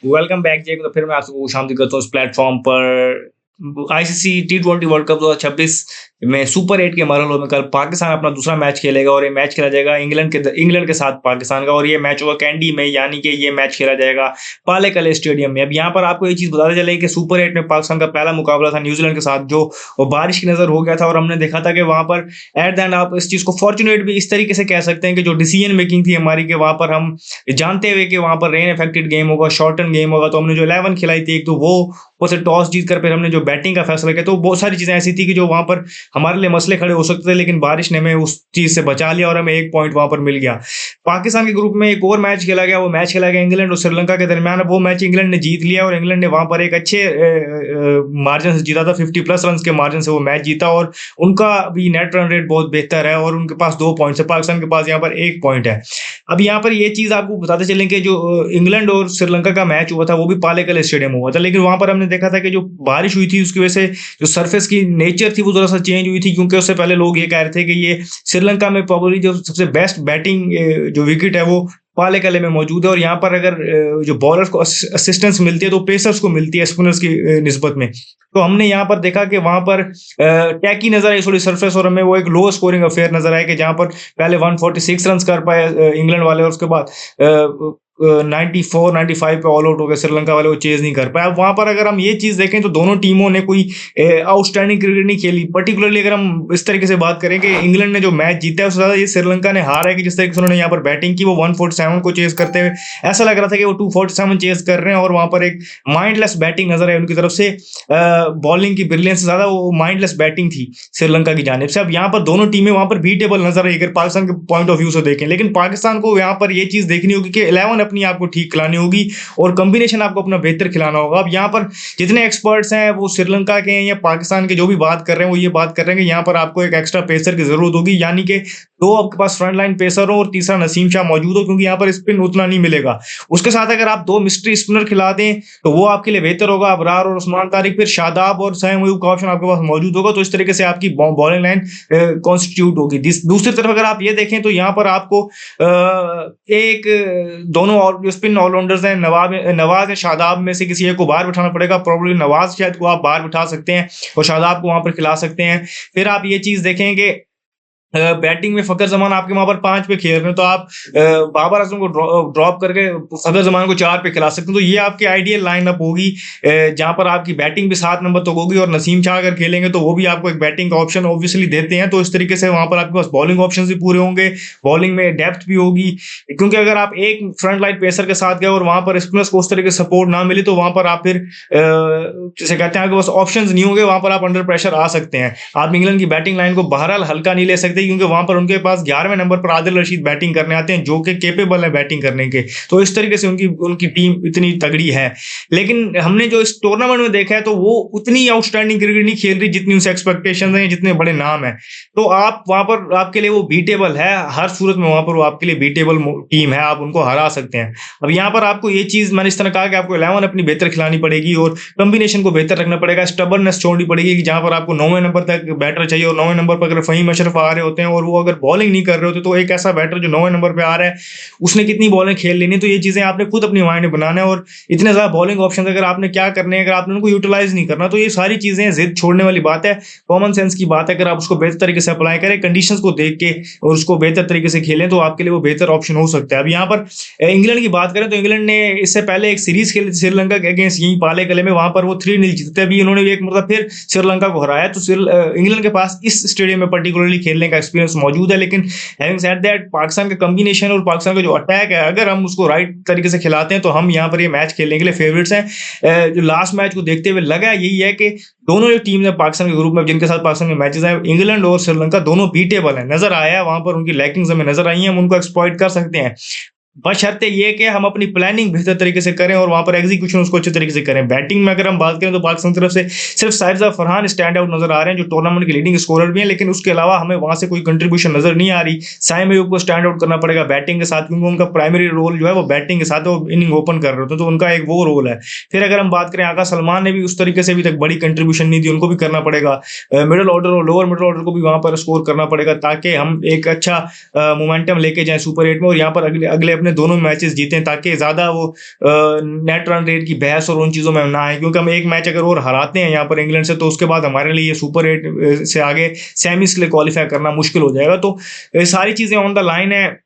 Welcome back जी। तो फिर मैं आपसे शामिल करता हूँ इस प्लेटफॉर्म पर। आईसीसी T20 वर्ल्ड कप 2026 में सुपर 8 के मरहलों में कल पाकिस्तान अपना दूसरा मैच खेलेगा और ये मैच खेला जाएगा इंग्लैंड के साथ पाकिस्तान का। और ये मैच होगा कैंडी में, यानी कि ये मैच खेला जाएगा पालेकले स्टेडियम में। अब यहाँ पर आपको ये चीज़ बताते चले कि सुपर 8 में पाकिस्तान का पहला मुकाबला था न्यूजीलैंड के साथ, जो वो बारिश की नज़र हो गया था। और हमने देखा था कि वहाँ पर एट द एंड आप इस चीज़ को फॉर्चुनेट भी इस तरीके से कह सकते हैं कि जो डिसीजन मेकिंग थी हमारी, कि वहाँ पर हम जानते हुए कि वहाँ पर रेन अफेक्टेड गेम होगा, शॉर्टन गेम होगा, तो हमने जो 11 खिलाई थी, एक तो वो उसे टॉस जीत कर फिर हमने जो बैटिंग का फैसला किया, तो बहुत सारी चीज़ें ऐसी थी कि जो वहाँ पर हमारे लिए मसले खड़े हो सकते थे, लेकिन बारिश ने हमें उस चीज़ से बचा लिया और हमें 1 पॉइंट वहाँ पर मिल गया। पाकिस्तान के ग्रुप में एक और मैच खेला गया, वो मैच खेला गया इंग्लैंड और श्रीलंका के दरमियान। अब वो मैच इंग्लैंड ने जीत लिया और इंग्लैंड ने वहाँ पर एक अच्छे मार्जिन से जीता था, 50+ रन के मार्जिन से वो मैच जीता। और उनका भी नेट रन रेट बहुत बेहतर है और उनके पास 2 पॉइंट्स है, पाकिस्तान के पास यहाँ पर 1 पॉइंट है। अब यहाँ पर ये चीज़ आपको बताते चलें कि जो इंग्लैंड और श्रीलंका का मैच हुआ था वो भी पालेकले स्टेडियम हुआ था, लेकिन वहाँ पर हमने देखा था कि जो बारिश हुई थी उसकी वजह से जो सरफेस की नेचर थी वो थोड़ा सा चेंज हुई थी, क्योंकि उससे पहले लोग ये कह रहे थे कि ये श्रीलंका में प्रोबेबली जो सबसे बेस्ट बैटिंग जो विकेट है वो पालेकले में मौजूद है। और यहाँ पर अगर जो बॉलर्स को असिस्टेंस मिलती है तो पेसर्स को मिलती है स्पिनर्स की निस्बत में। तो हमने यहाँ पर देखा कि वहाँ पर टैकी नजर आई थोड़ी सरफेस, और हमें वो एक लो स्कोरिंग अफेयर नजर आया कि जहाँ पर पहले 146 रन कर पाए इंग्लैंड वाले और उसके बाद 94-95 पे ऑल आउट हो गए श्रीलंका वाले, वो चेज नहीं कर पाए। अब वहाँ पर अगर हम ये चीज़ देखें तो दोनों टीमों ने कोई आउटस्टैंडिंग क्रिकेट नहीं खेली। पर्टिकुलरली अगर हम इस तरीके से बात करें कि इंग्लैंड ने जो मैच जीता है उससे ज़्यादा ये श्रीलंका ने हारा है, कि जिस तरीके से उन्होंने यहाँ पर बैटिंग की, वो 147 को चेज करते हुए ऐसा लग रहा था कि वो 247 चेज कर रहे हैं। और वहाँ पर एक माइंडलेस बैटिंग नजर आई उनकी तरफ से, बॉलिंग की ब्रिलियंस से ज़्यादा वो माइंडलेस बैटिंग थी श्रीलंका की जानिब से। अब यहाँ पर दोनों टीमें वहाँ पर बीटेबल नजर आई अगर पाकिस्तान के पॉइंट ऑफ व्यू से देखें, लेकिन पाकिस्तान को यहाँ पर ये चीज़ देखनी होगी कि 11 अपनी आपको ठीक खिलानी होगी और कॉम्बिनेशन आपको अपना बेहतर खिलाना होगा। अब यहाँ पर जितने एक्सपर्ट्स हैं वो श्रीलंका के हैं या पाकिस्तान के, जो भी बात कर रहे हैं वो ये बात कर रहे हैं कि यहाँ पर आपको एक एक्स्ट्रा पेसर की जरूरत होगी, यानी कि 2 आपके पास फ्रंट लाइन पेसर हो और तीसरा नसीम शाह मौजूद हो, क्योंकि यहाँ पर स्पिन उतना नहीं मिलेगा। उसके साथ अगर आप 2 मिस्ट्री स्पिनर खिला दें तो वो आपके लिए बेहतर होगा, अबरार और उस्मान तारिक, फिर शादाब और सैम अयूब का ऑप्शन आपके पास मौजूद होगा। तो इस तरीके से आपकी बॉलिंग लाइन कॉन्स्टिट्यूट होगी। दूसरी तरफ अगर आप ये देखें तो यहाँ पर आपको एक दोनों स्पिन ऑलराउंडर्स हैं, नवाज या शादाब में से किसी एक को बाहर बिठाना पड़ेगा। प्रॉब्लली नवाज शायद को आप बाहर बिठा सकते हैं और शादाब को वहां पर खिला सकते हैं। फिर आप ये चीज देखें कि बैटिंग में फकर जमान आपके वहां पर 5 पे खेल रहे हैं, तो आप बाबर आजम को ड्रॉप करके फकर जमान को 4 पे खिला सकते हैं। तो ये आपकी आइडियल लाइनअप होगी, जहां पर आपकी बैटिंग भी 7 नंबर तक होगी और नसीम शाह अगर खेलेंगे तो वो भी आपको एक बैटिंग का ऑप्शन ऑब्वियसली देते हैं। तो इस तरीके से वहां पर आपके पास बॉलिंग ऑप्शन भी पूरे होंगे, बॉलिंग में डेप्थ भी होगी, क्योंकि अगर आप एक फ्रंट लाइन पेसर के साथ गए और वहां पर स्पिनर्स को उस तरीके से सपोर्ट ना मिले तो वहां पर आप फिर जैसे कहते हैं आपके पास ऑप्शंस नहीं होंगे, वहां पर आप अंडर प्रेशर आ सकते हैं। आप इंग्लैंड की बैटिंग लाइन को बहरहाल हल्का नहीं ले सकते, क्योंकि वहां पर उनके पास 11वें नंबर पर आदिल रशीद बैटिंग करने आते हैं, जो कि केपेबल है बैटिंग करने के। तो इस तरीके से उनकी टीम इतनी तगड़ी है। लेकिन हमने जो इस टूर्नामेंट में देखा है तो वो उतनी आउटस्टैंडिंग क्रिकेट नहीं खेल रही जितनी उनसे एक्सपेक्टेशन है, जितने बड़े नाम है। तो आप वहां पर आपके लिए वो बीटेबल है, हर सूरत में वहां पर वो आपके लिए बीटेबल टीम है, आप उनको हरा सकते हैं। अब यहाँ पर आपको ये चीज मैंने इस तरह कहा कि आपको 11 अपनी बेहतर खिलानी पड़ेगी और कॉम्बिनेशन को बेहतर रखना पड़ेगा, स्टबर्ननेस छोड़नी पड़ेगी, कि जहां पर आपको 9वें नंबर तक बैटर चाहिए और 9वें नंबर पर अगर फहीम अशरफ आ रहे होते हैं और वो अगर बॉलिंग नहीं कर रहे होते तो एक ऐसा बैटर जो 9वें नंबर पे आ रहा है उसने कितनी बॉलिंग खेल लेनी। तो ये चीजें आपने खुद अपनी माइंड में बनाना है, और इतने ज्यादा बॉलिंग ऑप्शन अगर आपने क्या करने हैं, अगर आपने उनको यूटिलाइज नहीं करना, तो ये सारी चीजें जिद छोड़ने वाली बात है, कॉमन सेंस की बात है। अगर आप उसको बेहतर तरीके से अप्लाई करें, कंडीशंस को देख के और उसको बेहतर तरीके से खेलें, तो आपके लिए वो बेहतर ऑप्शन हो सकता है। अब यहाँ पर इंग्लैंड की बात करें तो इंग्लैंड ने इससे पहले एक सीरीज खेली श्रीलंका के अगेंस्ट, यही पालेकले में, वहां पर वो 3-0 जीते। अभी उन्होंने एक मतलब फिर श्रीलंका को हराया। तो इंग्लैंड के पास इस स्टेडियम में पर्टिकुलरली खेलने का एक्सपीरियंस मौजूद है। लेकिन हैविंग सेड दैट, पाकिस्तान का कॉम्बिनेशन और पाकिस्तान का जो अटैक है, अगर हम उसको राइट तरीके से खिलाते हैं तो हम यहाँ पर ये मैच खेलने के लिए फेवरेट्स हैं। जो लास्ट मैच को देखते हुए लगा यही है कि दोनों जो टीम है पाकिस्तान के ग्रुप में जिनके साथ पाकिस्तान के मैचेस हैं, इंग्लैंड और श्रीलंका दोनों बीटेबल है, नजर आया है, वहां पर उनकी लैकिंग्स हमें नजर आई हैं, हम उनको एक्सप्लॉइट कर सकते हैं। बशर्ते ये कि हम अपनी प्लानिंग बेहतर तरीके से करें और वहाँ पर एग्जीक्यूशन उसको अच्छे तरीके से करें। बैटिंग में अगर हम बात करें तो पाकिस्तान की तरफ से सिर्फ साहिबजादा फरहान स्टैंड आउट नजर आ रहे हैं जो टूर्नामेंट के लीडिंग स्कोरर भी हैं, लेकिन उसके अलावा हमें वहाँ से कोई कंट्रीब्यूशन नजर नहीं आ रही। साइम अयूब को स्टैंड आउट करना पड़ेगा बैटिंग के साथ, क्योंकि उनका प्राइमरी रोल जो है वो बैटिंग के साथ, वो इनिंग ओपन कर रहे होते हैं, तो उनका एक वो रोल है। फिर अगर हम बात करें आका सलमान ने भी उस तरीके से अभी तक बड़ी कंट्रीब्यूशन नहीं दी, उनको भी करना पड़ेगा। मिडिल ऑर्डर और लोअर मिडिल ऑर्डर को भी वहाँ पर स्कोर करना पड़ेगा ताकि हम एक अच्छा मोमेंटम लेके जाएं सुपर 8 में और यहाँ पर अगले अगले अपने दोनों मैचेस जीतें, ताकि ज़्यादा वो नेट रन रेट की बहस और उन चीज़ों में ना आए, क्योंकि हम एक मैच अगर और हराते हैं यहाँ पर इंग्लैंड से तो उसके बाद हमारे लिए सुपर 8 से आगे सेमीज के लिए क्वालिफाई करना मुश्किल हो जाएगा। तो सारी चीज़ें ऑन द लाइन है।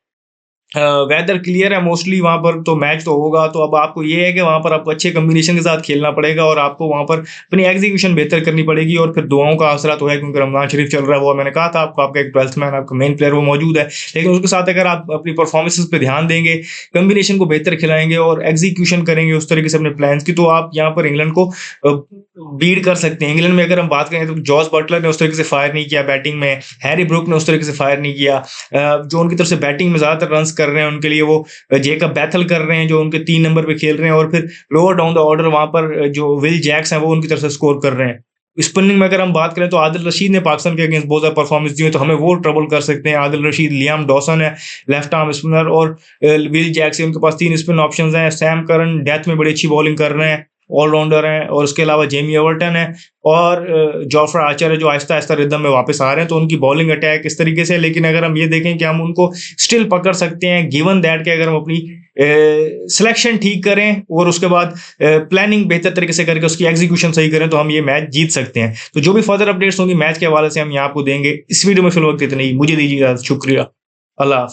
वेदर क्लियर है मोस्टली वहाँ पर, तो मैच तो होगा। तो अब आपको ये है कि वहाँ पर आपको अच्छे कॉम्बिनेशन के साथ खेलना पड़ेगा और आपको वहाँ पर अपनी एग्जीक्यूशन बेहतर करनी पड़ेगी, और फिर दुआओं का आसरा तो है क्योंकि रमजान शरीफ चल रहा है। वो मैंने कहा था आपको, आपका एक 12th मैन, आपका मेन प्लेयर वो मौजूद है, लेकिन उसके साथ अगर आप अपनी परफॉर्मेंसेस पे ध्यान देंगे, कॉम्बिनेशन को बेहतर खिलाएंगे और एग्जीक्यूशन करेंगे उस तरीके से अपने प्लान्स की, तो आप यहाँ पर इंग्लैंड को बीट कर सकते हैं। इंग्लैंड में अगर हम बात करें तो जॉस बटलर ने उस तरीके से फायर नहीं किया बैटिंग में, हैरी ब्रूक ने उस तरीके से फायर नहीं किया। जो उनकी तरफ से बैटिंग में ज्यादातर रन्स कर रहे हैं उनके लिए वो जेकब बैथल कर रहे हैं जो उनके 3 नंबर पे खेल रहे हैं, और फिर लोअर डाउन द ऑर्डर वहां पर जो विल जैक्स हैं वो उनकी तरफ से स्कोर कर रहे हैं। स्पिनिंग में अगर हम बात करें तो आदिल रशीद ने पाकिस्तान के अगेंस्ट बहुत ज्यादा परफॉर्मेंस दी है, तो हमें वो ट्रबल कर सकते हैं। आदिल रशीद, लियाम डॉसन है लेफ्ट आर्म स्पिनर, और विल जैक्स, उनके पास 3 स्पिन ऑप्शंस हैं। सैम करन डेथ में बड़ी अच्छी बॉलिंग कर रहे हैं, ऑलराउंडर हैं, और उसके अलावा जेमी एवर्टन है और जॉफर आर्चर है जो आहिस्ता आहिस्ता रिदम में वापस आ रहे हैं। तो उनकी बॉलिंग अटैक इस तरीके से, लेकिन अगर हम ये देखें कि हम उनको स्टिल पकड़ सकते हैं गिवन दैट कि अगर हम अपनी सिलेक्शन ठीक करें और उसके बाद प्लानिंग बेहतर तरीके से करके उसकी एग्जीक्यूशन सही करें तो हम ये मैच जीत सकते हैं। तो जो भी फर्दर अपडेट्स होंगी मैच के हवाले से हम यहाँ आपको देंगे। इस वीडियो में फिलहाल इतना ही, मुझे दीजिए शुक्रिया, अल्लाह हाफ़िज़।